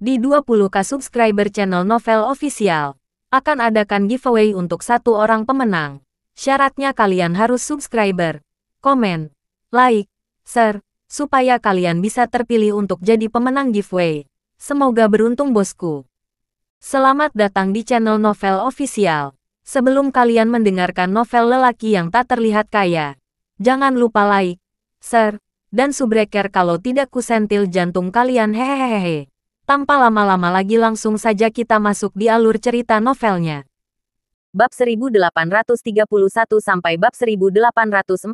Di 20k subscriber channel Novel Official, akan adakan giveaway untuk satu orang pemenang. Syaratnya kalian harus subscriber, komen, like, share, supaya kalian bisa terpilih untuk jadi pemenang giveaway. Semoga beruntung bosku. Selamat datang di channel Novel Official. Sebelum kalian mendengarkan novel lelaki yang tak terlihat kaya, jangan lupa like, share, dan subbreaker kalau tidak kusentil jantung kalian hehehehe. Tanpa lama-lama lagi langsung saja kita masuk di alur cerita novelnya. Bab 1831 sampai bab 1840.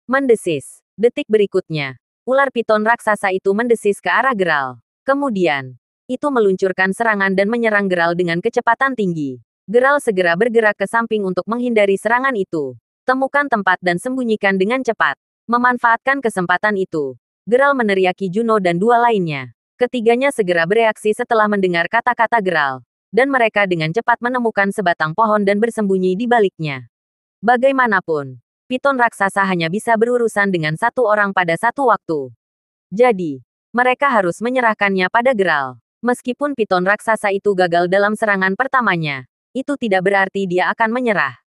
Mendesis. Detik berikutnya, ular piton raksasa itu mendesis ke arah Geralt. Kemudian, itu meluncurkan serangan dan menyerang Geralt dengan kecepatan tinggi. Geralt segera bergerak ke samping untuk menghindari serangan itu. Temukan tempat dan sembunyikan dengan cepat. Memanfaatkan kesempatan itu, Geralt meneriaki Juno dan dua lainnya. Ketiganya segera bereaksi setelah mendengar kata-kata Geralt, dan mereka dengan cepat menemukan sebatang pohon dan bersembunyi di baliknya. Bagaimanapun, piton raksasa hanya bisa berurusan dengan satu orang pada satu waktu. Jadi, mereka harus menyerahkannya pada Geralt. Meskipun piton raksasa itu gagal dalam serangan pertamanya, itu tidak berarti dia akan menyerah.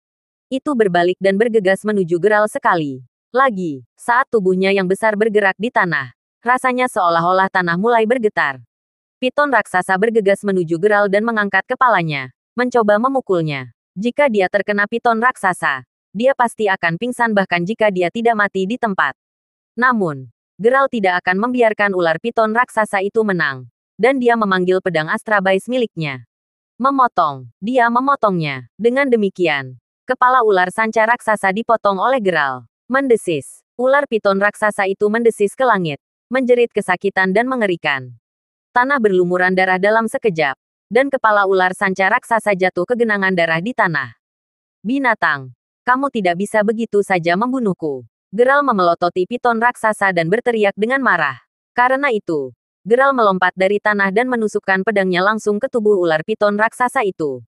Itu berbalik dan bergegas menuju Geralt sekali lagi, saat tubuhnya yang besar bergerak di tanah. Rasanya seolah-olah tanah mulai bergetar. Piton raksasa bergegas menuju Geralt dan mengangkat kepalanya, mencoba memukulnya. Jika dia terkena piton raksasa, dia pasti akan pingsan bahkan jika dia tidak mati di tempat. Namun, Geralt tidak akan membiarkan ular piton raksasa itu menang, dan dia memanggil pedang astrabais miliknya. Memotong, dia memotongnya. Dengan demikian, kepala ular sanca raksasa dipotong oleh Geralt. Mendesis, ular piton raksasa itu mendesis ke langit, menjerit kesakitan dan mengerikan. Tanah berlumuran darah dalam sekejap, dan kepala ular sanca raksasa jatuh ke genangan darah di tanah. Binatang, kamu tidak bisa begitu saja membunuhku. Geralt memelototi piton raksasa dan berteriak dengan marah. Karena itu, Geralt melompat dari tanah dan menusukkan pedangnya langsung ke tubuh ular piton raksasa itu.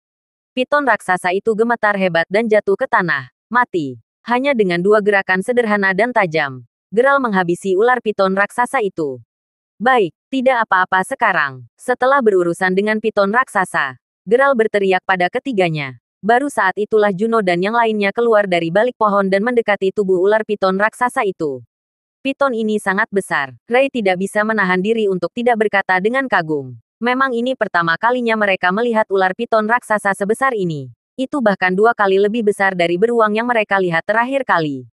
Piton raksasa itu gemetar hebat dan jatuh ke tanah, mati. Hanya dengan dua gerakan sederhana dan tajam, Geralt menghabisi ular piton raksasa itu. Baik, tidak apa-apa sekarang. Setelah berurusan dengan piton raksasa, Geralt berteriak pada ketiganya. Baru saat itulah Juno dan yang lainnya keluar dari balik pohon dan mendekati tubuh ular piton raksasa itu. Piton ini sangat besar. Ray tidak bisa menahan diri untuk tidak berkata dengan kagum. Memang ini pertama kalinya mereka melihat ular piton raksasa sebesar ini. Itu bahkan 2 kali lebih besar dari beruang yang mereka lihat terakhir kali.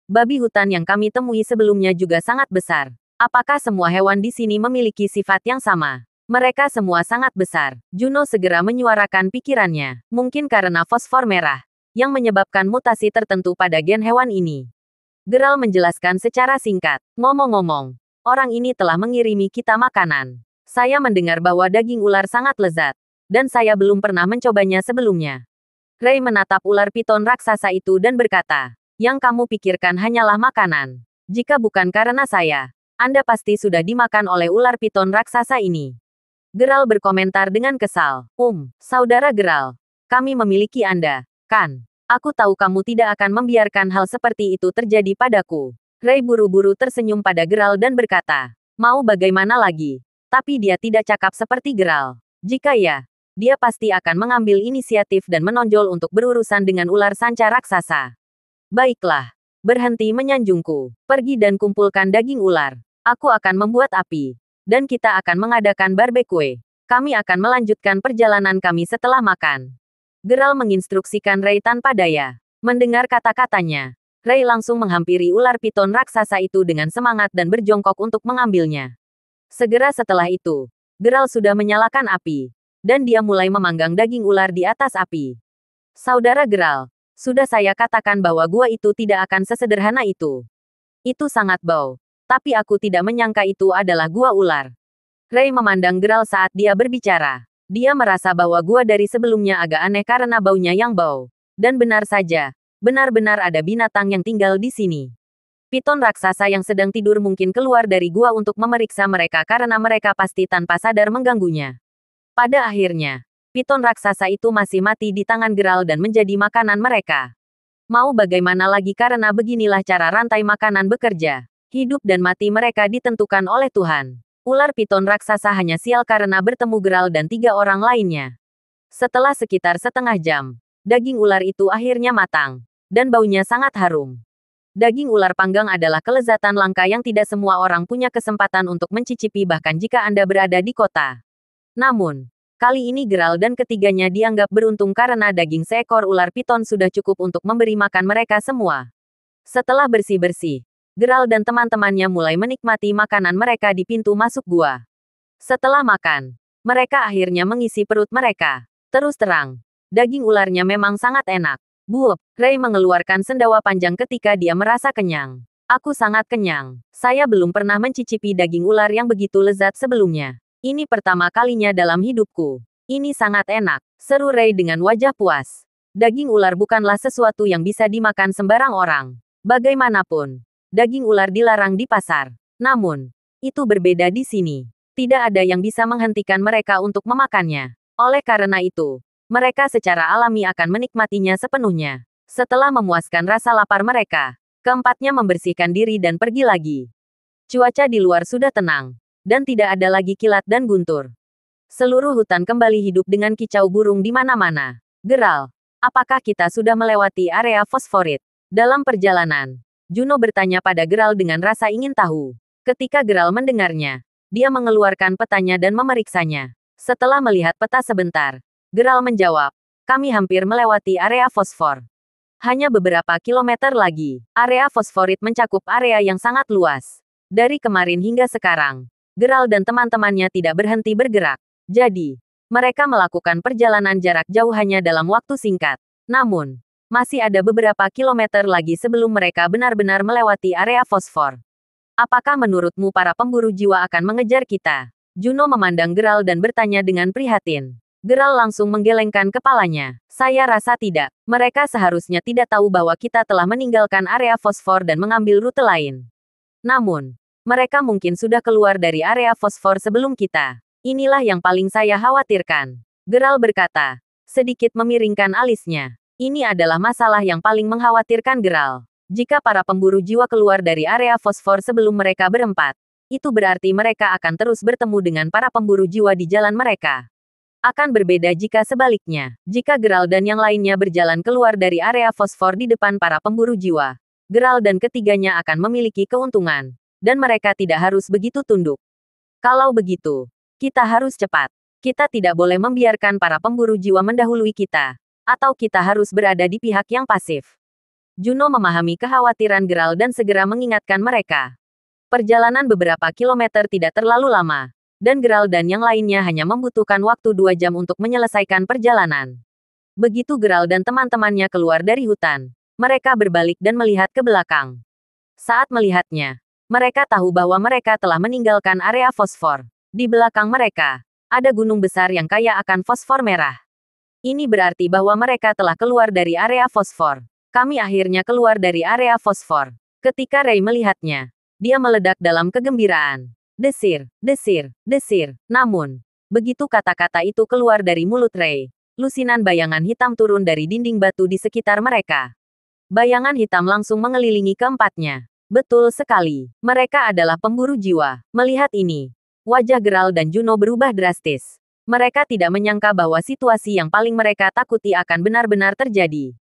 Babi hutan yang kami temui sebelumnya juga sangat besar. Apakah semua hewan di sini memiliki sifat yang sama? Mereka semua sangat besar. Juno segera menyuarakan pikirannya. Mungkin karena fosfor merah, yang menyebabkan mutasi tertentu pada gen hewan ini. Geralt menjelaskan secara singkat. Ngomong-ngomong, orang ini telah mengirimi kita makanan. Saya mendengar bahwa daging ular sangat lezat, dan saya belum pernah mencobanya sebelumnya. Ray menatap ular piton raksasa itu dan berkata, yang kamu pikirkan hanyalah makanan. Jika bukan karena saya, Anda pasti sudah dimakan oleh ular piton raksasa ini. Geralt berkomentar dengan kesal. Saudara Geralt, kami memiliki Anda, kan? Aku tahu kamu tidak akan membiarkan hal seperti itu terjadi padaku. Ray buru-buru tersenyum pada Geralt dan berkata, mau bagaimana lagi? Tapi dia tidak cakap seperti Geralt. Jika ya, dia pasti akan mengambil inisiatif dan menonjol untuk berurusan dengan ular sanca raksasa. Baiklah, berhenti menyanjungku. Pergi dan kumpulkan daging ular. Aku akan membuat api, dan kita akan mengadakan barbecue. Kami akan melanjutkan perjalanan kami setelah makan. Geralt menginstruksikan Ray tanpa daya. Mendengar kata-katanya, Ray langsung menghampiri ular piton raksasa itu dengan semangat dan berjongkok untuk mengambilnya. Segera setelah itu, Geralt sudah menyalakan api, dan dia mulai memanggang daging ular di atas api. Saudara Geralt, sudah saya katakan bahwa gua itu tidak akan sesederhana itu. Itu sangat bau. Tapi aku tidak menyangka itu adalah gua ular. Ray memandang Geralt saat dia berbicara. Dia merasa bahwa gua dari sebelumnya agak aneh karena baunya yang bau. Dan benar saja, benar-benar ada binatang yang tinggal di sini. Piton raksasa yang sedang tidur mungkin keluar dari gua untuk memeriksa mereka karena mereka pasti tanpa sadar mengganggunya. Pada akhirnya, piton raksasa itu masih mati di tangan Geralt dan menjadi makanan mereka. Mau bagaimana lagi karena beginilah cara rantai makanan bekerja. Hidup dan mati mereka ditentukan oleh Tuhan. Ular piton raksasa hanya sial karena bertemu Geralt dan 3 orang lainnya. Setelah sekitar setengah jam, daging ular itu akhirnya matang, dan baunya sangat harum. Daging ular panggang adalah kelezatan langka yang tidak semua orang punya kesempatan untuk mencicipi bahkan jika Anda berada di kota. Namun, kali ini Geralt dan ketiganya dianggap beruntung karena daging seekor ular piton sudah cukup untuk memberi makan mereka semua. Setelah bersih-bersih, Geralt dan teman-temannya mulai menikmati makanan mereka di pintu masuk gua. Setelah makan, mereka akhirnya mengisi perut mereka. Terus terang, daging ularnya memang sangat enak. Buup, Ray mengeluarkan sendawa panjang ketika dia merasa kenyang. Aku sangat kenyang. Saya belum pernah mencicipi daging ular yang begitu lezat sebelumnya. Ini pertama kalinya dalam hidupku. Ini sangat enak, seru Ray dengan wajah puas. Daging ular bukanlah sesuatu yang bisa dimakan sembarang orang. Bagaimanapun, daging ular dilarang di pasar. Namun, itu berbeda di sini. Tidak ada yang bisa menghentikan mereka untuk memakannya. Oleh karena itu, mereka secara alami akan menikmatinya sepenuhnya. Setelah memuaskan rasa lapar mereka, keempatnya membersihkan diri dan pergi lagi. Cuaca di luar sudah tenang, dan tidak ada lagi kilat dan guntur. Seluruh hutan kembali hidup dengan kicau burung di mana-mana. Geralt, apakah kita sudah melewati area fosforit? Dalam perjalanan, Juno bertanya pada Geralt dengan rasa ingin tahu. Ketika Geralt mendengarnya, dia mengeluarkan petanya dan memeriksanya. Setelah melihat peta sebentar, Geralt menjawab, kami hampir melewati area fosfor. Hanya beberapa kilometer lagi, area fosforit mencakup area yang sangat luas. Dari kemarin hingga sekarang, Geralt dan teman-temannya tidak berhenti bergerak. Jadi, mereka melakukan perjalanan jarak jauh hanya dalam waktu singkat. Namun, masih ada beberapa kilometer lagi sebelum mereka benar-benar melewati area fosfor. Apakah menurutmu para pemburu jiwa akan mengejar kita? Juno memandang Geralt dan bertanya dengan prihatin. Geralt langsung menggelengkan kepalanya. Saya rasa tidak. Mereka seharusnya tidak tahu bahwa kita telah meninggalkan area fosfor dan mengambil rute lain. Namun, mereka mungkin sudah keluar dari area fosfor sebelum kita. Inilah yang paling saya khawatirkan. Geralt berkata, sedikit memiringkan alisnya. Ini adalah masalah yang paling mengkhawatirkan Geralt. Jika para pemburu jiwa keluar dari area fosfor sebelum mereka berempat, itu berarti mereka akan terus bertemu dengan para pemburu jiwa di jalan mereka. Akan berbeda jika sebaliknya. Jika Geralt dan yang lainnya berjalan keluar dari area fosfor di depan para pemburu jiwa, Geralt dan ketiganya akan memiliki keuntungan, dan mereka tidak harus begitu tunduk. Kalau begitu, kita harus cepat. Kita tidak boleh membiarkan para pemburu jiwa mendahului kita. Atau kita harus berada di pihak yang pasif. Juno memahami kekhawatiran Geralt dan segera mengingatkan mereka. Perjalanan beberapa kilometer tidak terlalu lama, dan Geralt dan yang lainnya hanya membutuhkan waktu 2 jam untuk menyelesaikan perjalanan. Begitu Geralt dan teman-temannya keluar dari hutan, mereka berbalik dan melihat ke belakang. Saat melihatnya, mereka tahu bahwa mereka telah meninggalkan area fosfor. Di belakang mereka, ada gunung besar yang kaya akan fosfor merah. Ini berarti bahwa mereka telah keluar dari area fosfor. Kami akhirnya keluar dari area fosfor. Ketika Ray melihatnya, dia meledak dalam kegembiraan. Desir, desir, desir. Namun, begitu kata-kata itu keluar dari mulut Ray, lusinan bayangan hitam turun dari dinding batu di sekitar mereka. Bayangan hitam langsung mengelilingi keempatnya. Betul sekali, mereka adalah pemburu jiwa. Melihat ini, wajah Geralt dan Juno berubah drastis. Mereka tidak menyangka bahwa situasi yang paling mereka takuti akan benar-benar terjadi.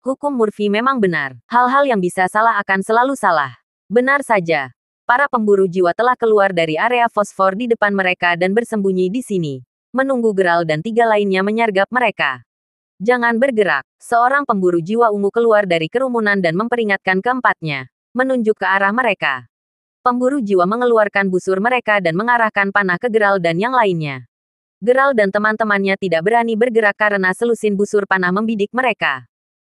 Hukum Murphy memang benar. Hal-hal yang bisa salah akan selalu salah. Benar saja. Para pemburu jiwa telah keluar dari area fosfor di depan mereka dan bersembunyi di sini. Menunggu Geralt dan 3 lainnya menyergap mereka. Jangan bergerak. Seorang pemburu jiwa ungu keluar dari kerumunan dan memperingatkan keempatnya. Menunjuk ke arah mereka. Pemburu jiwa mengeluarkan busur mereka dan mengarahkan panah ke Geralt dan yang lainnya. Geralt dan teman-temannya tidak berani bergerak karena selusin busur panah membidik mereka.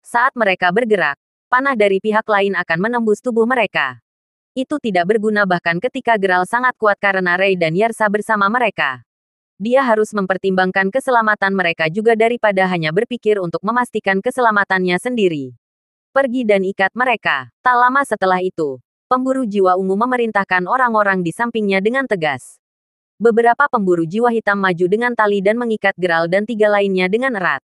Saat mereka bergerak, panah dari pihak lain akan menembus tubuh mereka. Itu tidak berguna bahkan ketika Geralt sangat kuat karena Ray dan Yersa bersama mereka. Dia harus mempertimbangkan keselamatan mereka juga daripada hanya berpikir untuk memastikan keselamatannya sendiri. Pergi dan ikat mereka. Tak lama setelah itu, pemburu jiwa ungu memerintahkan orang-orang di sampingnya dengan tegas. Beberapa pemburu jiwa hitam maju dengan tali dan mengikat Geralt dan 3 lainnya dengan erat.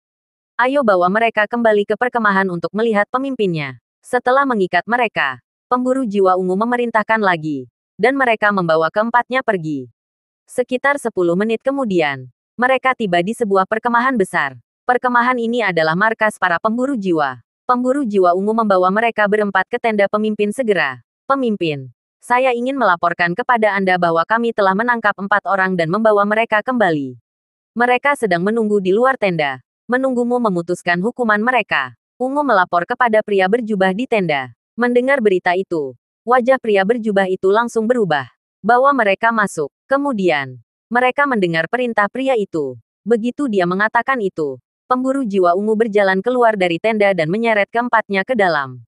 Ayo bawa mereka kembali ke perkemahan untuk melihat pemimpinnya. Setelah mengikat mereka, pemburu jiwa ungu memerintahkan lagi. Dan mereka membawa keempatnya pergi. Sekitar 10 menit kemudian, mereka tiba di sebuah perkemahan besar. Perkemahan ini adalah markas para pemburu jiwa. Pemburu jiwa ungu membawa mereka berempat ke tenda pemimpin segera. Pemimpin, saya ingin melaporkan kepada Anda bahwa kami telah menangkap 4 orang dan membawa mereka kembali. Mereka sedang menunggu di luar tenda. Menunggumu memutuskan hukuman mereka. Ungu melapor kepada pria berjubah di tenda. Mendengar berita itu, wajah pria berjubah itu langsung berubah. Bawa mereka masuk. Kemudian, mereka mendengar perintah pria itu. Begitu dia mengatakan itu, pemburu jiwa ungu berjalan keluar dari tenda dan menyeret keempatnya ke dalam.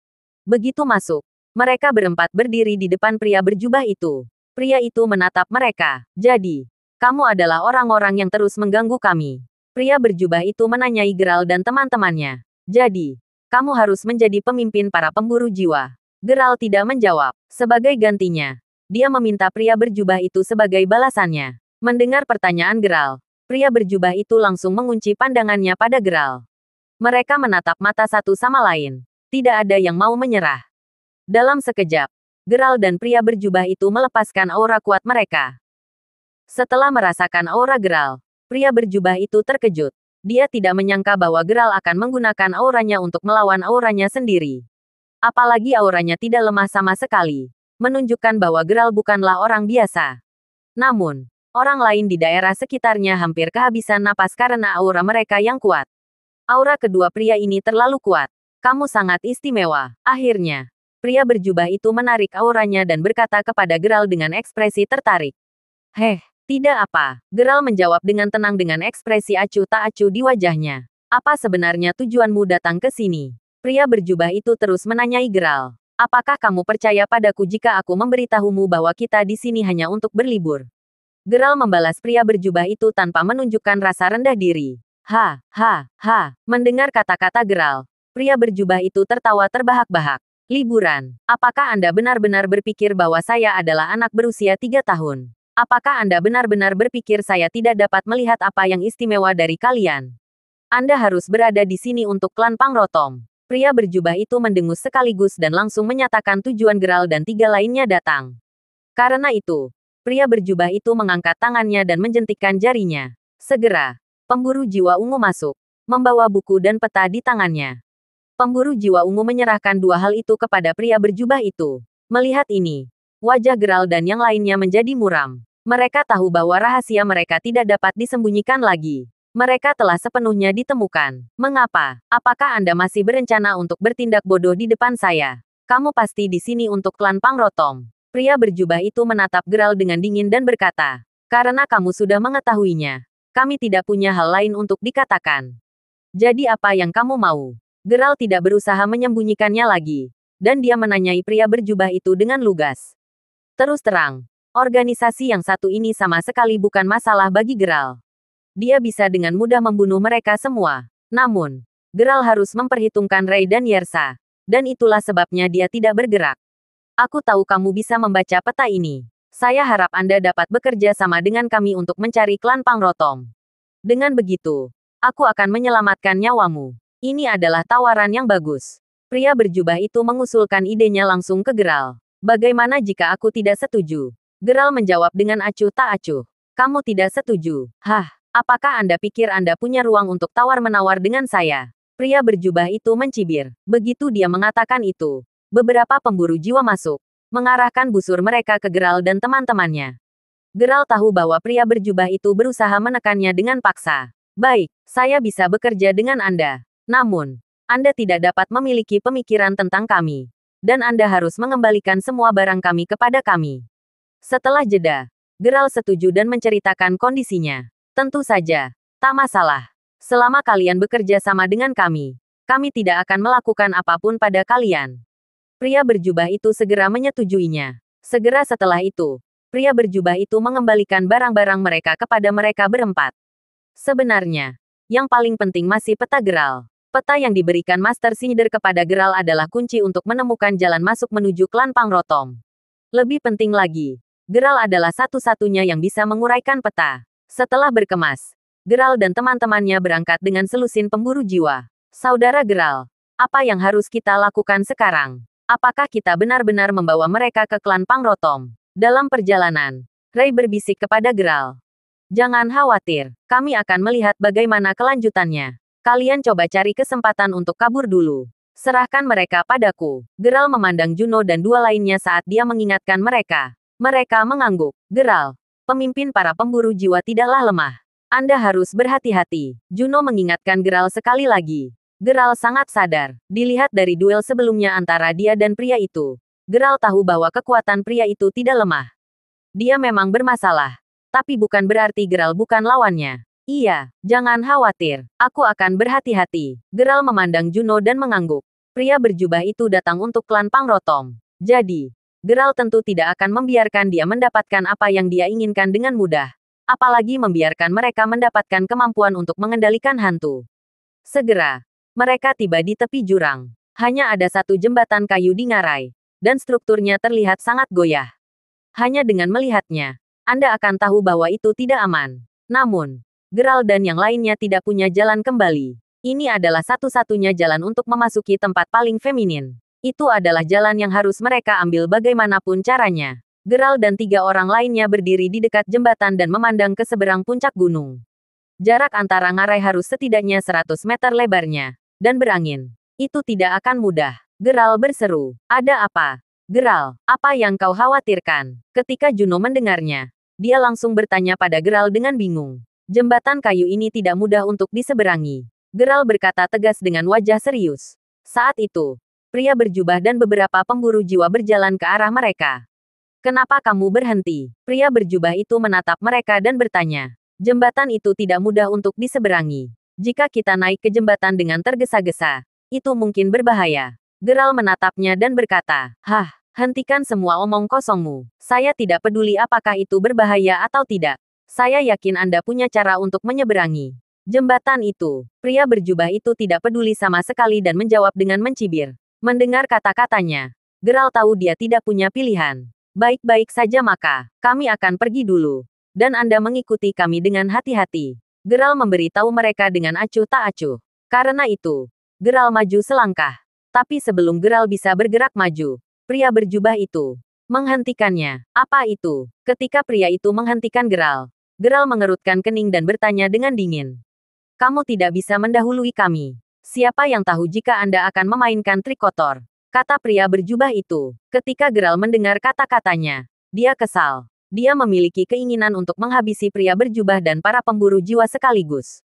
Begitu masuk, mereka berempat berdiri di depan pria berjubah itu. Pria itu menatap mereka. Jadi, kamu adalah orang-orang yang terus mengganggu kami. Pria berjubah itu menanyai Geralt dan teman-temannya. Jadi, kamu harus menjadi pemimpin para pemburu jiwa. Geralt tidak menjawab. Sebagai gantinya, dia meminta pria berjubah itu sebagai balasannya. Mendengar pertanyaan Geralt, pria berjubah itu langsung mengunci pandangannya pada Geralt. Mereka menatap mata satu sama lain. Tidak ada yang mau menyerah. Dalam sekejap, Geralt dan pria berjubah itu melepaskan aura kuat mereka. Setelah merasakan aura Geralt, pria berjubah itu terkejut. Dia tidak menyangka bahwa Geralt akan menggunakan auranya untuk melawan auranya sendiri. Apalagi auranya tidak lemah sama sekali. Menunjukkan bahwa Geralt bukanlah orang biasa. Namun, orang lain di daerah sekitarnya hampir kehabisan napas karena aura mereka yang kuat. Aura kedua pria ini terlalu kuat. Kamu sangat istimewa. Akhirnya, pria berjubah itu menarik auranya dan berkata kepada Geralt dengan ekspresi tertarik. Heh, tidak apa. Geralt menjawab dengan tenang dengan ekspresi acuh tak acuh di wajahnya. Apa sebenarnya tujuanmu datang ke sini? Pria berjubah itu terus menanyai Geralt. Apakah kamu percaya padaku jika aku memberitahumu bahwa kita di sini hanya untuk berlibur? Geralt membalas pria berjubah itu tanpa menunjukkan rasa rendah diri. Ha, ha, ha. Mendengar kata-kata Geralt, pria berjubah itu tertawa terbahak-bahak. Liburan. Apakah Anda benar-benar berpikir bahwa saya adalah anak berusia 3 tahun? Apakah Anda benar-benar berpikir saya tidak dapat melihat apa yang istimewa dari kalian? Anda harus berada di sini untuk klan Pangrotom. Pria berjubah itu mendengus sekaligus dan langsung menyatakan tujuan Geralt dan 3 lainnya datang. Karena itu, pria berjubah itu mengangkat tangannya dan menjentikkan jarinya. Segera, pemburu jiwa ungu masuk, membawa buku dan peta di tangannya. Pemburu jiwa ungu menyerahkan 2 hal itu kepada pria berjubah itu. Melihat ini, wajah Geralt dan yang lainnya menjadi muram. Mereka tahu bahwa rahasia mereka tidak dapat disembunyikan lagi. Mereka telah sepenuhnya ditemukan. Mengapa? Apakah Anda masih berencana untuk bertindak bodoh di depan saya? Kamu pasti di sini untuk klan Pangrotom. Pria berjubah itu menatap Geralt dengan dingin dan berkata, karena kamu sudah mengetahuinya, kami tidak punya hal lain untuk dikatakan. Jadi apa yang kamu mau? Geralt tidak berusaha menyembunyikannya lagi. Dan dia menanyai pria berjubah itu dengan lugas. Terus terang, organisasi yang satu ini sama sekali bukan masalah bagi Geralt. Dia bisa dengan mudah membunuh mereka semua. Namun, Geralt harus memperhitungkan Ray dan Yersa. Dan itulah sebabnya dia tidak bergerak. Aku tahu kamu bisa membaca peta ini. Saya harap Anda dapat bekerja sama dengan kami untuk mencari klan Pangrotom. Dengan begitu, aku akan menyelamatkan nyawamu. Ini adalah tawaran yang bagus. Pria berjubah itu mengusulkan idenya langsung ke Geralt. Bagaimana jika aku tidak setuju? Geralt menjawab dengan acuh tak acuh. Kamu tidak setuju? Hah, apakah Anda pikir Anda punya ruang untuk tawar-menawar dengan saya? Pria berjubah itu mencibir. Begitu dia mengatakan itu, beberapa pemburu jiwa masuk, mengarahkan busur mereka ke Geralt dan teman-temannya. Geralt tahu bahwa pria berjubah itu berusaha menekannya dengan paksa. Baik, saya bisa bekerja dengan Anda. Namun, Anda tidak dapat memiliki pemikiran tentang kami. Dan Anda harus mengembalikan semua barang kami kepada kami. Setelah jeda, Geralt setuju dan menceritakan kondisinya. Tentu saja, tak masalah. Selama kalian bekerja sama dengan kami tidak akan melakukan apapun pada kalian. Pria berjubah itu segera menyetujuinya. Segera setelah itu, pria berjubah itu mengembalikan barang-barang mereka kepada mereka berempat. Sebenarnya, yang paling penting masih peta Geralt. Peta yang diberikan Master Cinder kepada Geralt adalah kunci untuk menemukan jalan masuk menuju klan Pangrotom. Lebih penting lagi, Geralt adalah satu-satunya yang bisa menguraikan peta. Setelah berkemas, Geralt dan teman-temannya berangkat dengan selusin pemburu jiwa. Saudara Geralt, apa yang harus kita lakukan sekarang? Apakah kita benar-benar membawa mereka ke klan Pangrotom? Dalam perjalanan, Ray berbisik kepada Geralt. Jangan khawatir, kami akan melihat bagaimana kelanjutannya. Kalian coba cari kesempatan untuk kabur dulu. Serahkan mereka padaku. Geralt memandang Juno dan dua lainnya saat dia mengingatkan mereka. Mereka mengangguk. Geralt, pemimpin para pemburu jiwa tidaklah lemah. Anda harus berhati-hati. Juno mengingatkan Geralt sekali lagi. Geralt sangat sadar. Dilihat dari duel sebelumnya antara dia dan pria itu. Geralt tahu bahwa kekuatan pria itu tidak lemah. Dia memang bermasalah. Tapi bukan berarti Geralt bukan lawannya. Iya, jangan khawatir. Aku akan berhati-hati. Geralt memandang Juno dan mengangguk. Pria berjubah itu datang untuk klan Pangrotom. Jadi, Geralt tentu tidak akan membiarkan dia mendapatkan apa yang dia inginkan dengan mudah. Apalagi membiarkan mereka mendapatkan kemampuan untuk mengendalikan hantu. Segera, mereka tiba di tepi jurang. Hanya ada satu jembatan kayu di ngarai. Dan strukturnya terlihat sangat goyah. Hanya dengan melihatnya, Anda akan tahu bahwa itu tidak aman. Namun, Geralt dan yang lainnya tidak punya jalan kembali. Ini adalah satu-satunya jalan untuk memasuki tempat paling feminin. Itu adalah jalan yang harus mereka ambil bagaimanapun caranya. Geralt dan 3 orang lainnya berdiri di dekat jembatan dan memandang ke seberang puncak gunung. Jarak antara ngarai harus setidaknya 100 meter lebarnya. Dan berangin. Itu tidak akan mudah. Geralt berseru. Ada apa? Geralt, apa yang kau khawatirkan? Ketika Juno mendengarnya, dia langsung bertanya pada Geralt dengan bingung. Jembatan kayu ini tidak mudah untuk diseberangi. Geralt berkata tegas dengan wajah serius. Saat itu, pria berjubah dan beberapa pemburu jiwa berjalan ke arah mereka. Kenapa kamu berhenti? Pria berjubah itu menatap mereka dan bertanya. Jembatan itu tidak mudah untuk diseberangi. Jika kita naik ke jembatan dengan tergesa-gesa, itu mungkin berbahaya. Geralt menatapnya dan berkata, "Hah, hentikan semua omong kosongmu. Saya tidak peduli apakah itu berbahaya atau tidak. Saya yakin Anda punya cara untuk menyeberangi jembatan itu." Pria berjubah itu tidak peduli sama sekali dan menjawab dengan mencibir. Mendengar kata-katanya, Geralt tahu dia tidak punya pilihan. Baik-baik saja maka, kami akan pergi dulu. Dan Anda mengikuti kami dengan hati-hati. Geralt memberi tahu mereka dengan acuh tak acuh. Karena itu, Geralt maju selangkah. Tapi sebelum Geralt bisa bergerak maju, pria berjubah itu menghentikannya. Apa itu? Ketika pria itu menghentikan Geralt, Geralt mengerutkan kening dan bertanya dengan dingin. Kamu tidak bisa mendahului kami. Siapa yang tahu jika Anda akan memainkan trik kotor? Kata pria berjubah itu. Ketika Geralt mendengar kata-katanya, dia kesal. Dia memiliki keinginan untuk menghabisi pria berjubah dan para pemburu jiwa sekaligus.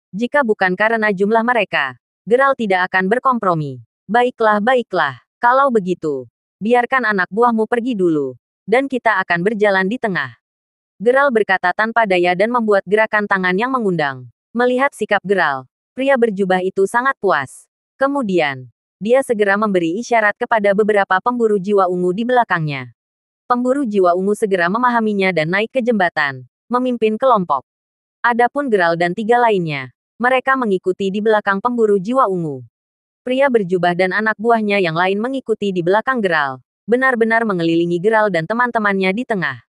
Jika bukan karena jumlah mereka, Geralt tidak akan berkompromi. Baiklah, baiklah. Kalau begitu, biarkan anak buahmu pergi dulu. Dan kita akan berjalan di tengah. Geralt berkata tanpa daya dan membuat gerakan tangan yang mengundang. Melihat sikap Geralt, pria berjubah itu sangat puas. Kemudian, dia segera memberi isyarat kepada beberapa pemburu jiwa ungu di belakangnya. Pemburu jiwa ungu segera memahaminya dan naik ke jembatan, memimpin kelompok. Adapun Geralt dan 3 lainnya, mereka mengikuti di belakang pemburu jiwa ungu. Pria berjubah dan anak buahnya yang lain mengikuti di belakang Geralt, benar-benar mengelilingi Geralt dan teman-temannya di tengah.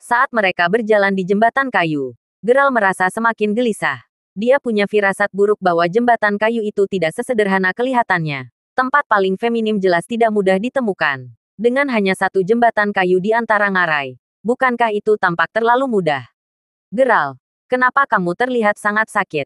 Saat mereka berjalan di jembatan kayu, Geralt merasa semakin gelisah. Dia punya firasat buruk bahwa jembatan kayu itu tidak sesederhana kelihatannya. Tempat paling feminim jelas tidak mudah ditemukan. Dengan hanya satu jembatan kayu di antara ngarai, bukankah itu tampak terlalu mudah? Geralt, kenapa kamu terlihat sangat sakit?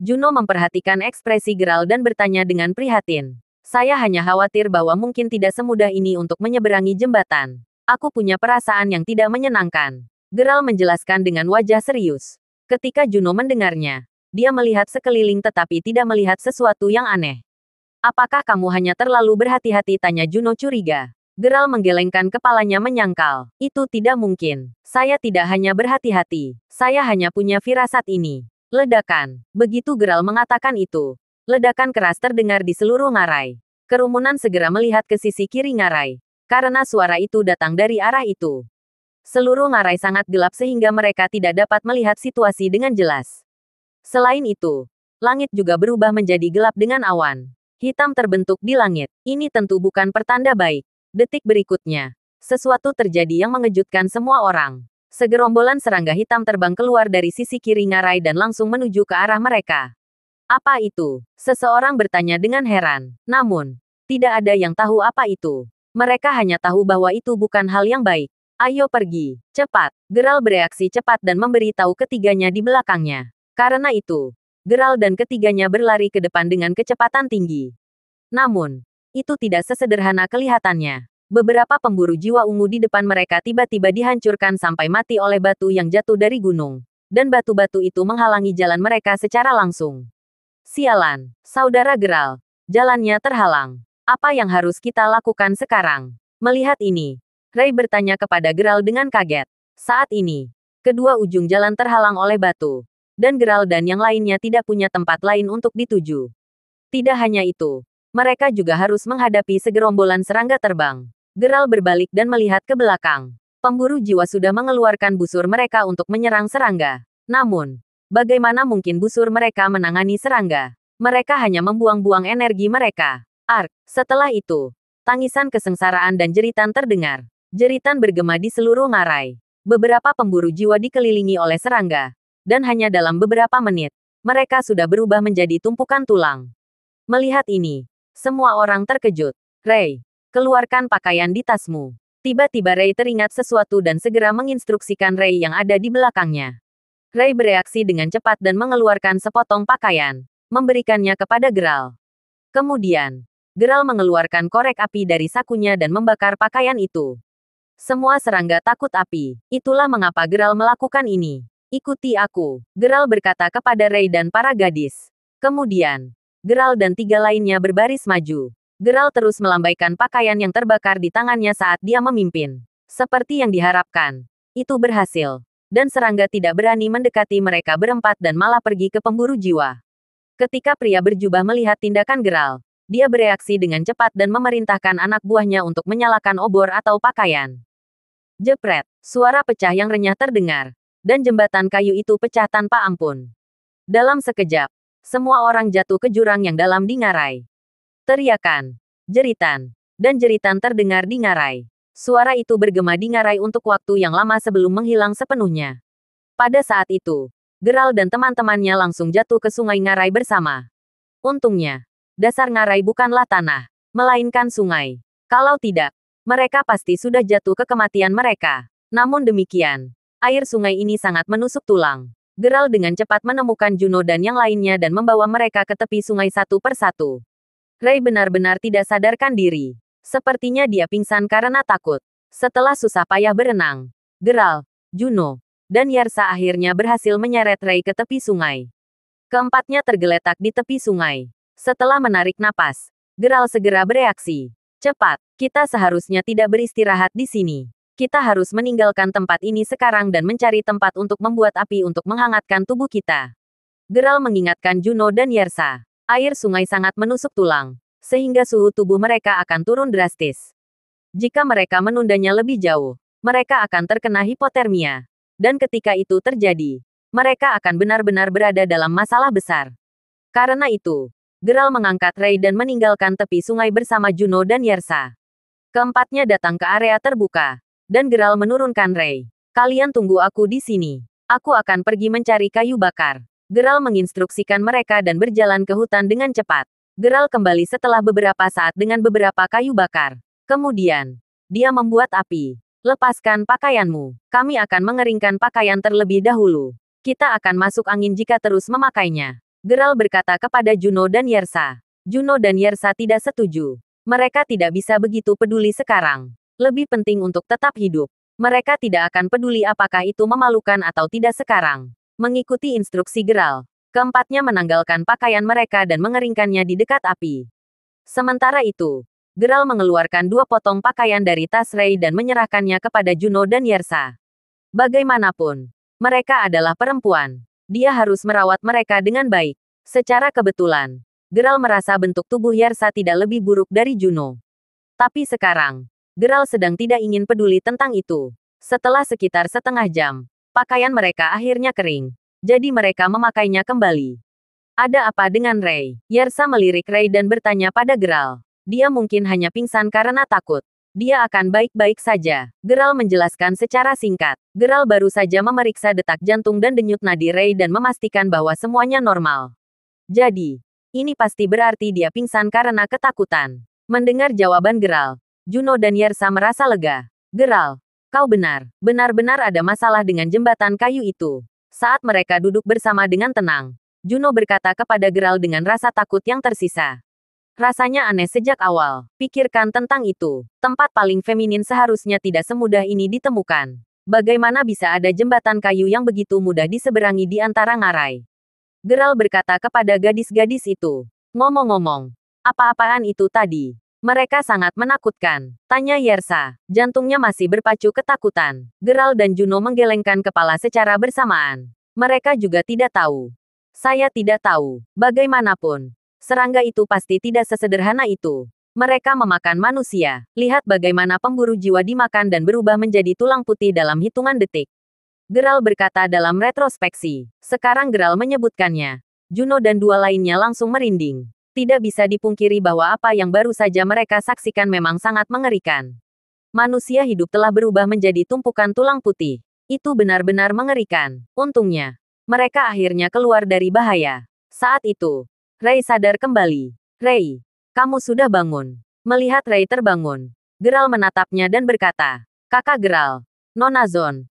Juno memperhatikan ekspresi Geralt dan bertanya dengan prihatin. Saya hanya khawatir bahwa mungkin tidak semudah ini untuk menyeberangi jembatan. Aku punya perasaan yang tidak menyenangkan. Geralt menjelaskan dengan wajah serius. Ketika Juno mendengarnya, dia melihat sekeliling tetapi tidak melihat sesuatu yang aneh. Apakah kamu hanya terlalu berhati-hati? Tanya Juno curiga. Geralt menggelengkan kepalanya menyangkal. Itu tidak mungkin. Saya tidak hanya berhati-hati. Saya hanya punya firasat ini. Ledakan. Begitu Geralt mengatakan itu, ledakan keras terdengar di seluruh ngarai. Kerumunan segera melihat ke sisi kiri ngarai, karena suara itu datang dari arah itu. Seluruh ngarai sangat gelap sehingga mereka tidak dapat melihat situasi dengan jelas. Selain itu, langit juga berubah menjadi gelap dengan awan hitam terbentuk di langit. Ini tentu bukan pertanda baik. Detik berikutnya, sesuatu terjadi yang mengejutkan semua orang. Segerombolan serangga hitam terbang keluar dari sisi kiri ngarai dan langsung menuju ke arah mereka. Apa itu? Seseorang bertanya dengan heran. Namun, tidak ada yang tahu apa itu. Mereka hanya tahu bahwa itu bukan hal yang baik. Ayo pergi, cepat. Geralt bereaksi cepat dan memberitahu ketiganya di belakangnya. Karena itu, Geralt dan ketiganya berlari ke depan dengan kecepatan tinggi. Namun, itu tidak sesederhana kelihatannya. Beberapa pemburu jiwa ungu di depan mereka tiba-tiba dihancurkan sampai mati oleh batu yang jatuh dari gunung. Dan batu-batu itu menghalangi jalan mereka secara langsung. Sialan, saudara Geralt. Jalannya terhalang. Apa yang harus kita lakukan sekarang? Melihat ini, Ray bertanya kepada Geralt dengan kaget. Saat ini, kedua ujung jalan terhalang oleh batu. Dan Geralt dan yang lainnya tidak punya tempat lain untuk dituju. Tidak hanya itu, mereka juga harus menghadapi segerombolan serangga terbang. Geralt berbalik dan melihat ke belakang. Pemburu jiwa sudah mengeluarkan busur mereka untuk menyerang serangga. Namun, bagaimana mungkin busur mereka menangani serangga? Mereka hanya membuang-buang energi mereka. Setelah itu, tangisan kesengsaraan dan jeritan terdengar. Jeritan bergema di seluruh ngarai. Beberapa pemburu jiwa dikelilingi oleh serangga. Dan hanya dalam beberapa menit, mereka sudah berubah menjadi tumpukan tulang. Melihat ini, semua orang terkejut. Ray, keluarkan pakaian di tasmu. Tiba-tiba Ray teringat sesuatu dan segera menginstruksikan Ray yang ada di belakangnya. Ray bereaksi dengan cepat dan mengeluarkan sepotong pakaian, memberikannya kepada Geralt. Kemudian, Geralt mengeluarkan korek api dari sakunya dan membakar pakaian itu. Semua serangga takut api. Itulah mengapa Geralt melakukan ini. Ikuti aku, Geralt berkata kepada Ray dan para gadis. Kemudian, Geralt dan tiga lainnya berbaris maju. Geralt terus melambaikan pakaian yang terbakar di tangannya saat dia memimpin. Seperti yang diharapkan, itu berhasil. Dan serangga tidak berani mendekati mereka berempat dan malah pergi ke pemburu jiwa. Ketika pria berjubah melihat tindakan Geralt, dia bereaksi dengan cepat dan memerintahkan anak buahnya untuk menyalakan obor atau pakaian. Jepret, suara pecah yang renyah terdengar, dan jembatan kayu itu pecah tanpa ampun. Dalam sekejap, semua orang jatuh ke jurang yang dalam di ngarai. Teriakan, jeritan, dan jeritan terdengar di ngarai. Suara itu bergema di ngarai untuk waktu yang lama sebelum menghilang sepenuhnya. Pada saat itu, Geralt dan teman-temannya langsung jatuh ke sungai ngarai bersama. Untungnya, dasar ngarai bukanlah tanah, melainkan sungai. Kalau tidak, mereka pasti sudah jatuh ke kematian mereka. Namun demikian, air sungai ini sangat menusuk tulang. Geralt dengan cepat menemukan Juno dan yang lainnya dan membawa mereka ke tepi sungai satu persatu. Ray benar-benar tidak sadarkan diri. Sepertinya dia pingsan karena takut. Setelah susah payah berenang, Geralt, Juno, dan Yarsa akhirnya berhasil menyeret Ray ke tepi sungai. Keempatnya tergeletak di tepi sungai. Setelah menarik napas, Geralt segera bereaksi. Cepat, kita seharusnya tidak beristirahat di sini. Kita harus meninggalkan tempat ini sekarang dan mencari tempat untuk membuat api untuk menghangatkan tubuh kita. Geralt mengingatkan Juno dan Yarsa. Air sungai sangat menusuk tulang, sehingga suhu tubuh mereka akan turun drastis. Jika mereka menundanya lebih jauh, mereka akan terkena hipotermia. Dan ketika itu terjadi, mereka akan benar-benar berada dalam masalah besar. Karena itu, Geralt mengangkat Ray dan meninggalkan tepi sungai bersama Juno dan Yarsa. Keempatnya datang ke area terbuka, dan Geralt menurunkan Ray. Kalian tunggu aku di sini. Aku akan pergi mencari kayu bakar. Geralt menginstruksikan mereka dan berjalan ke hutan dengan cepat. Geralt kembali setelah beberapa saat dengan beberapa kayu bakar. Kemudian, dia membuat api. Lepaskan pakaianmu. Kami akan mengeringkan pakaian terlebih dahulu. Kita akan masuk angin jika terus memakainya. Geralt berkata kepada Juno dan Yarsa. Juno dan Yarsa tidak setuju. Mereka tidak bisa begitu peduli sekarang. Lebih penting untuk tetap hidup. Mereka tidak akan peduli apakah itu memalukan atau tidak sekarang. Mengikuti instruksi Geralt, keempatnya menanggalkan pakaian mereka dan mengeringkannya di dekat api. Sementara itu, Geralt mengeluarkan 2 potong pakaian dari tas Ray dan menyerahkannya kepada Juno dan Yarsa. Bagaimanapun, mereka adalah perempuan. Dia harus merawat mereka dengan baik. Secara kebetulan, Geralt merasa bentuk tubuh Yarsa tidak lebih buruk dari Juno. Tapi sekarang, Geralt sedang tidak ingin peduli tentang itu. Setelah sekitar setengah jam, pakaian mereka akhirnya kering. Jadi mereka memakainya kembali. Ada apa dengan Ray? Yarsa melirik Ray dan bertanya pada Geralt. Dia mungkin hanya pingsan karena takut. Dia akan baik-baik saja. Geralt menjelaskan secara singkat. Geralt baru saja memeriksa detak jantung dan denyut nadi Ray dan memastikan bahwa semuanya normal. Jadi, ini pasti berarti dia pingsan karena ketakutan. Mendengar jawaban Geralt, Juno dan Yarsa merasa lega. Geralt, Kau benar, benar-benar ada masalah dengan jembatan kayu itu. Saat mereka duduk bersama dengan tenang, Juno berkata kepada Geralt dengan rasa takut yang tersisa. Rasanya aneh sejak awal. Pikirkan tentang itu. Tempat paling feminin seharusnya tidak semudah ini ditemukan. Bagaimana bisa ada jembatan kayu yang begitu mudah diseberangi di antara ngarai? Geralt berkata kepada gadis-gadis itu. Ngomong-ngomong, apa-apaan itu tadi? Mereka sangat menakutkan, tanya Yersa. Jantungnya masih berpacu ketakutan. Geralt dan Juno menggelengkan kepala secara bersamaan. Mereka juga tidak tahu. Saya tidak tahu. Bagaimanapun, serangga itu pasti tidak sesederhana itu. Mereka memakan manusia. Lihat bagaimana pemburu jiwa dimakan dan berubah menjadi tulang putih dalam hitungan detik. Geralt berkata dalam retrospeksi. Sekarang Geralt menyebutkannya. Juno dan dua lainnya langsung merinding. Tidak bisa dipungkiri bahwa apa yang baru saja mereka saksikan memang sangat mengerikan. Manusia hidup telah berubah menjadi tumpukan tulang putih. Itu benar-benar mengerikan. Untungnya, mereka akhirnya keluar dari bahaya. Saat itu, Ray sadar kembali. Ray, kamu sudah bangun. Melihat Ray terbangun, Geralt menatapnya dan berkata, Kakak Geralt, Nona Zon,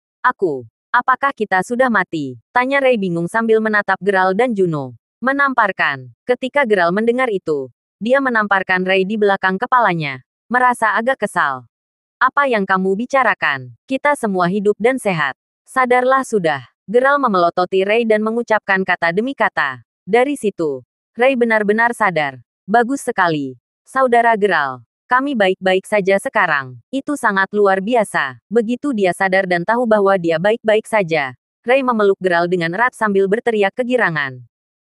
apakah kita sudah mati? Tanya Ray bingung sambil menatap Geralt dan Juno. Menamparkan. Ketika Geralt mendengar itu, dia menamparkan Ray di belakang kepalanya. Merasa agak kesal. Apa yang kamu bicarakan? Kita semua hidup dan sehat. Sadarlah sudah. Geralt memelototi Ray dan mengucapkan kata demi kata. Dari situ, Ray benar-benar sadar. Bagus sekali. Saudara Geralt, kami baik-baik saja sekarang. Itu sangat luar biasa. Begitu dia sadar dan tahu bahwa dia baik-baik saja, Ray memeluk Geralt dengan erat sambil berteriak kegirangan.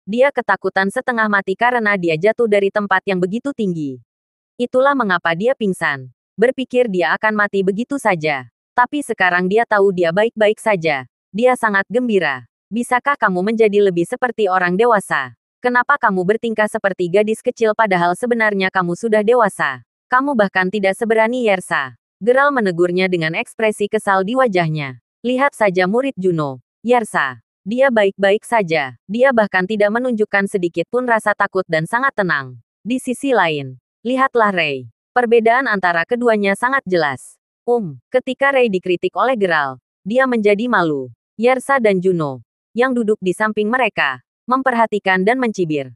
Dia ketakutan setengah mati karena dia jatuh dari tempat yang begitu tinggi. Itulah mengapa dia pingsan. Berpikir dia akan mati begitu saja. Tapi sekarang dia tahu dia baik-baik saja. Dia sangat gembira. Bisakah kamu menjadi lebih seperti orang dewasa? Kenapa kamu bertingkah seperti gadis kecil padahal sebenarnya kamu sudah dewasa? Kamu bahkan tidak seberani Yersa. Geralt menegurnya dengan ekspresi kesal di wajahnya. Lihat saja murid Juno, Yersa. Dia baik-baik saja. Dia bahkan tidak menunjukkan sedikit pun rasa takut dan sangat tenang. Di sisi lain, lihatlah Ray. Perbedaan antara keduanya sangat jelas. Ketika Ray dikritik oleh Geralt, dia menjadi malu. Yersa dan Juno, yang duduk di samping mereka, memperhatikan dan mencibir.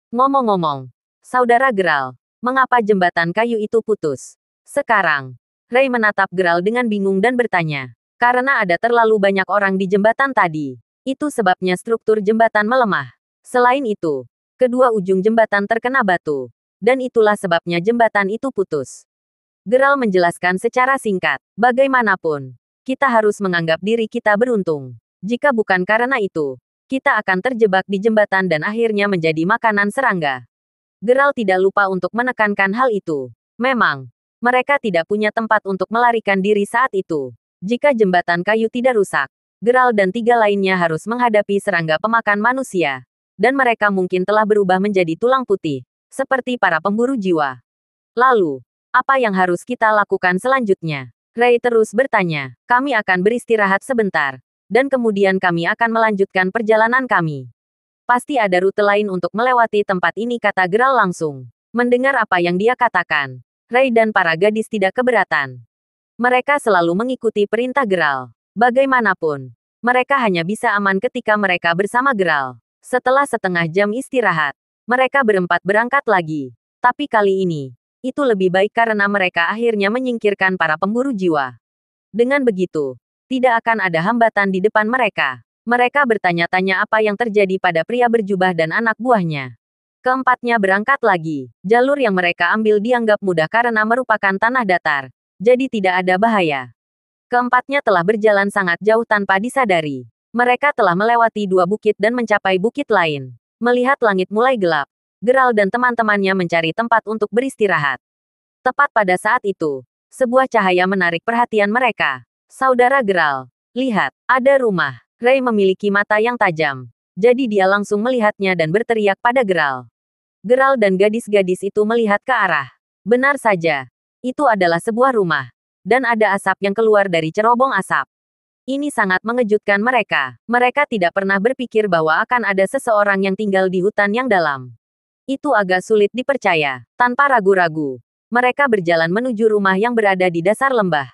Ngomong-ngomong, saudara Geralt, mengapa jembatan kayu itu putus? Sekarang, Ray menatap Geralt dengan bingung dan bertanya. Karena ada terlalu banyak orang di jembatan tadi. Itu sebabnya struktur jembatan melemah. Selain itu, kedua ujung jembatan terkena batu. Dan itulah sebabnya jembatan itu putus. Geralt menjelaskan secara singkat. Bagaimanapun, kita harus menganggap diri kita beruntung. Jika bukan karena itu, kita akan terjebak di jembatan dan akhirnya menjadi makanan serangga. Geralt tidak lupa untuk menekankan hal itu. Memang, mereka tidak punya tempat untuk melarikan diri saat itu. Jika jembatan kayu tidak rusak, Geralt dan tiga lainnya harus menghadapi serangga pemakan manusia. Dan mereka mungkin telah berubah menjadi tulang putih, seperti para pemburu jiwa. Lalu, apa yang harus kita lakukan selanjutnya? Ray terus bertanya. Kami akan beristirahat sebentar. Dan kemudian kami akan melanjutkan perjalanan kami. Pasti ada rute lain untuk melewati tempat ini, kata Geralt langsung. Mendengar apa yang dia katakan, Ray dan para gadis tidak keberatan. Mereka selalu mengikuti perintah Geralt. Bagaimanapun, mereka hanya bisa aman ketika mereka bersama Geralt. Setelah setengah jam istirahat, mereka berempat berangkat lagi. Tapi kali ini, itu lebih baik karena mereka akhirnya menyingkirkan para pemburu jiwa. Dengan begitu, tidak akan ada hambatan di depan mereka. Mereka bertanya-tanya apa yang terjadi pada pria berjubah dan anak buahnya. Keempatnya berangkat lagi. Jalur yang mereka ambil dianggap mudah karena merupakan tanah datar. Jadi tidak ada bahaya. Keempatnya telah berjalan sangat jauh tanpa disadari. Mereka telah melewati dua bukit dan mencapai bukit lain. Melihat langit mulai gelap, Geralt dan teman-temannya mencari tempat untuk beristirahat. Tepat pada saat itu, sebuah cahaya menarik perhatian mereka. Saudara Geralt, lihat, ada rumah. Ray memiliki mata yang tajam. Jadi dia langsung melihatnya dan berteriak pada Geralt. Geralt dan gadis-gadis itu melihat ke arah. Benar saja, itu adalah sebuah rumah. Dan ada asap yang keluar dari cerobong asap. Ini sangat mengejutkan mereka. Mereka tidak pernah berpikir bahwa akan ada seseorang yang tinggal di hutan yang dalam. Itu agak sulit dipercaya. Tanpa ragu-ragu, mereka berjalan menuju rumah yang berada di dasar lembah.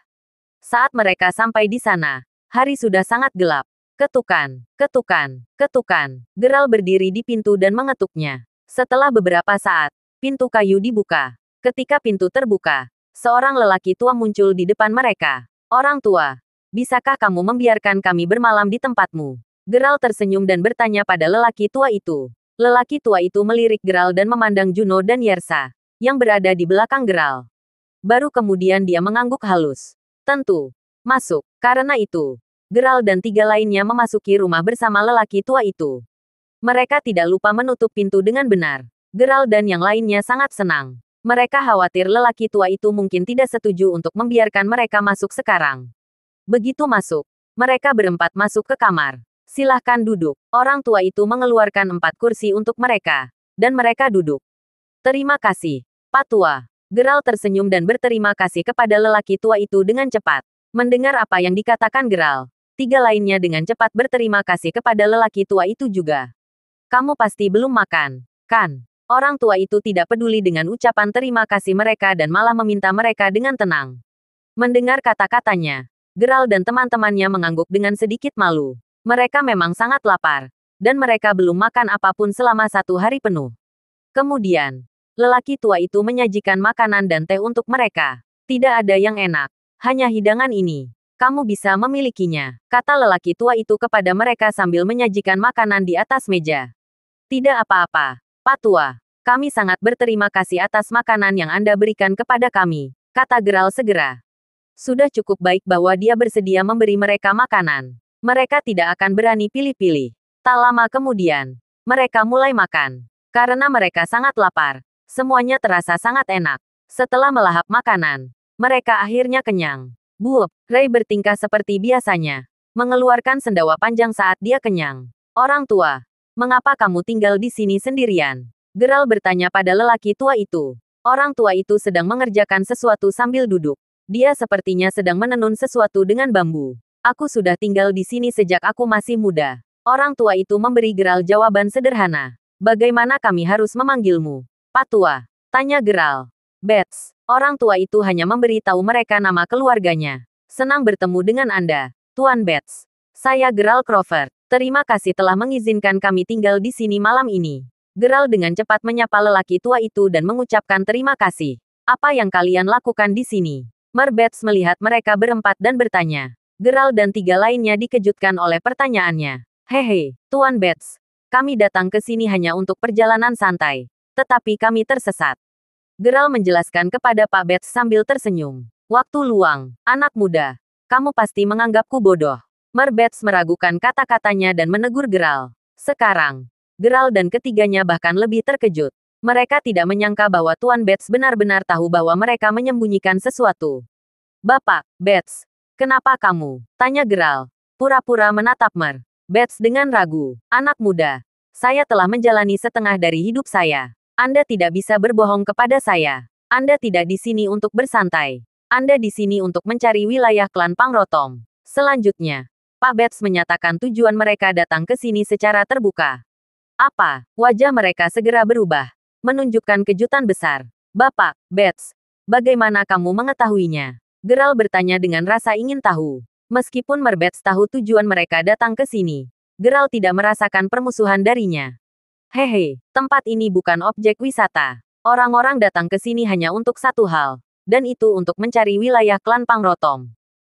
Saat mereka sampai di sana, hari sudah sangat gelap. Ketukan, ketukan, ketukan. Gerald berdiri di pintu dan mengetuknya. Setelah beberapa saat, pintu kayu dibuka. Ketika pintu terbuka, seorang lelaki tua muncul di depan mereka. Orang tua, bisakah kamu membiarkan kami bermalam di tempatmu? Gerald tersenyum dan bertanya pada lelaki tua itu. Lelaki tua itu melirik Gerald dan memandang Juno dan Yersa, yang berada di belakang Gerald. Baru kemudian dia mengangguk halus. Tentu. Masuk. Karena itu, Gerald dan 3 lainnya memasuki rumah bersama lelaki tua itu. Mereka tidak lupa menutup pintu dengan benar. Gerald dan yang lainnya sangat senang. Mereka khawatir lelaki tua itu mungkin tidak setuju untuk membiarkan mereka masuk sekarang. Begitu masuk, mereka berempat masuk ke kamar. Silahkan duduk. Orang tua itu mengeluarkan 4 kursi untuk mereka. Dan mereka duduk. Terima kasih, Pak Tua. Gerald tersenyum dan berterima kasih kepada lelaki tua itu dengan cepat. Mendengar apa yang dikatakan Gerald, 3 lainnya dengan cepat berterima kasih kepada lelaki tua itu juga. Kamu pasti belum makan, kan? Orang tua itu tidak peduli dengan ucapan terima kasih mereka dan malah meminta mereka dengan tenang. Mendengar kata-katanya, Gerald dan teman-temannya mengangguk dengan sedikit malu. Mereka memang sangat lapar, dan mereka belum makan apapun selama 1 hari penuh. Kemudian, lelaki tua itu menyajikan makanan dan teh untuk mereka. Tidak ada yang enak, hanya hidangan ini. Kamu bisa memilikinya, kata lelaki tua itu kepada mereka sambil menyajikan makanan di atas meja. Tidak apa-apa, Pak Tua. Kami sangat berterima kasih atas makanan yang Anda berikan kepada kami, kata Gerald segera. Sudah cukup baik bahwa dia bersedia memberi mereka makanan. Mereka tidak akan berani pilih-pilih. Tak lama kemudian, mereka mulai makan. Karena mereka sangat lapar, semuanya terasa sangat enak. Setelah melahap makanan, mereka akhirnya kenyang. Buup, Ray bertingkah seperti biasanya. Mengeluarkan sendawa panjang saat dia kenyang. Orang tua, mengapa kamu tinggal di sini sendirian? Gerald bertanya pada lelaki tua itu. Orang tua itu sedang mengerjakan sesuatu sambil duduk. Dia sepertinya sedang menenun sesuatu dengan bambu. Aku sudah tinggal di sini sejak aku masih muda. Orang tua itu memberi Gerald jawaban sederhana. Bagaimana kami harus memanggilmu? Pak Tua, tanya Gerald. Bets, orang tua itu hanya memberi tahu mereka nama keluarganya. Senang bertemu dengan Anda, Tuan Bets. Saya Gerald Crawford. Terima kasih telah mengizinkan kami tinggal di sini malam ini. Gerald dengan cepat menyapa lelaki tua itu dan mengucapkan terima kasih. Apa yang kalian lakukan di sini? Mer Bets melihat mereka berempat dan bertanya. Gerald dan 3 lainnya dikejutkan oleh pertanyaannya. Hehe, Tuan Bets. Kami datang ke sini hanya untuk perjalanan santai. Tetapi kami tersesat. Gerald menjelaskan kepada Pak Bets sambil tersenyum. Waktu luang, anak muda. Kamu pasti menganggapku bodoh. Mer Bets meragukan kata-katanya dan menegur Gerald. Sekarang, Gerald dan ketiganya bahkan lebih terkejut. Mereka tidak menyangka bahwa Tuan Bets benar-benar tahu bahwa mereka menyembunyikan sesuatu. Bapak, Bets. Kenapa kamu? Tanya Gerald. Pura-pura menatap Mer Bets dengan ragu. Anak muda. Saya telah menjalani setengah dari hidup saya. Anda tidak bisa berbohong kepada saya. Anda tidak di sini untuk bersantai. Anda di sini untuk mencari wilayah klan Pangrotom. Selanjutnya, Pak Bets menyatakan tujuan mereka datang ke sini secara terbuka. Apa? Wajah mereka segera berubah. Menunjukkan kejutan besar. Bapak, Bets. Bagaimana kamu mengetahuinya? Gerald bertanya dengan rasa ingin tahu. Meskipun Mer Bets tahu tujuan mereka datang ke sini, Gerald tidak merasakan permusuhan darinya. Hehe, tempat ini bukan objek wisata. Orang-orang datang ke sini hanya untuk satu hal, dan itu untuk mencari wilayah klan Pangrotom.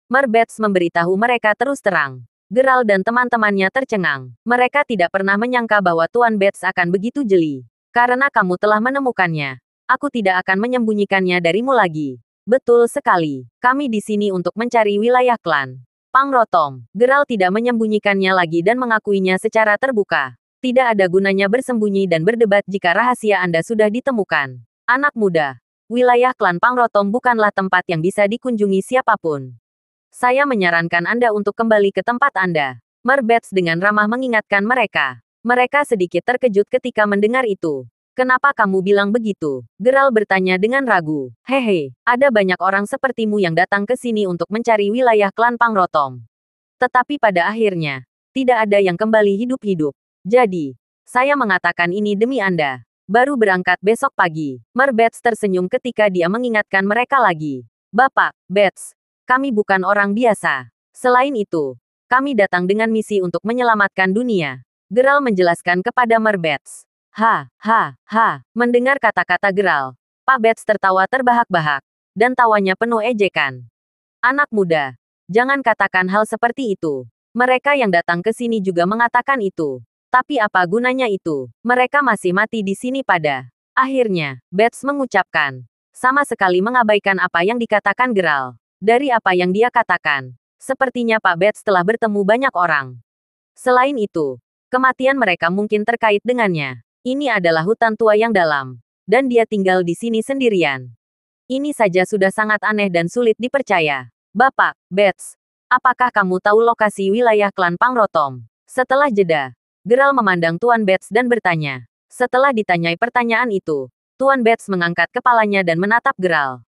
Mer Bets memberitahu mereka terus terang. Gerald dan teman-temannya tercengang. Mereka tidak pernah menyangka bahwa Tuan Bets akan begitu jeli. Karena kamu telah menemukannya, aku tidak akan menyembunyikannya darimu lagi. Betul sekali. Kami di sini untuk mencari wilayah klan Pangrotom. Gerald tidak menyembunyikannya lagi dan mengakuinya secara terbuka. Tidak ada gunanya bersembunyi dan berdebat jika rahasia Anda sudah ditemukan. Anak muda, wilayah klan Pangrotom bukanlah tempat yang bisa dikunjungi siapapun. Saya menyarankan Anda untuk kembali ke tempat Anda. Mer Bets dengan ramah mengingatkan mereka. Mereka sedikit terkejut ketika mendengar itu. Kenapa kamu bilang begitu? Gerald bertanya dengan ragu. Hehe, ada banyak orang sepertimu yang datang ke sini untuk mencari wilayah klan Pangrotom. Tetapi pada akhirnya, tidak ada yang kembali hidup-hidup. Jadi, saya mengatakan ini demi Anda. Baru berangkat besok pagi. Mer Bets tersenyum ketika dia mengingatkan mereka lagi. Bapak, Bets. Kami bukan orang biasa. Selain itu, kami datang dengan misi untuk menyelamatkan dunia. Geralt menjelaskan kepada Merbets. Ha, ha, ha. Mendengar kata-kata Geralt, Pak Bets tertawa terbahak-bahak, dan tawanya penuh ejekan. Anak muda, jangan katakan hal seperti itu. Mereka yang datang ke sini juga mengatakan itu. Tapi apa gunanya itu? Mereka masih mati di sini pada akhirnya. Bets mengucapkan, sama sekali mengabaikan apa yang dikatakan Geralt. Dari apa yang dia katakan, sepertinya Pak Bets telah bertemu banyak orang. Selain itu, kematian mereka mungkin terkait dengannya. Ini adalah hutan tua yang dalam, dan dia tinggal di sini sendirian. Ini saja sudah sangat aneh dan sulit dipercaya. Bapak, Bets, apakah kamu tahu lokasi wilayah klan Pangrotom? Setelah jeda, Geralt memandang Tuan Bets dan bertanya. Setelah ditanyai pertanyaan itu, Tuan Bets mengangkat kepalanya dan menatap Geralt.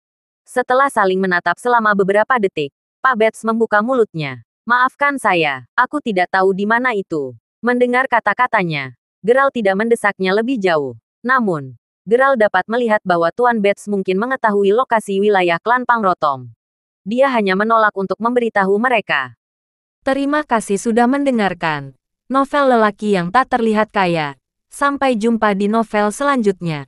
Setelah saling menatap selama beberapa detik, Pak Bets membuka mulutnya. Maafkan saya, aku tidak tahu di mana itu. Mendengar kata-katanya, Geralt tidak mendesaknya lebih jauh. Namun, Geralt dapat melihat bahwa Tuan Bets mungkin mengetahui lokasi wilayah klan Pangrotom. Dia hanya menolak untuk memberitahu mereka. Terima kasih sudah mendengarkan novel lelaki yang tak terlihat kaya. Sampai jumpa di novel selanjutnya.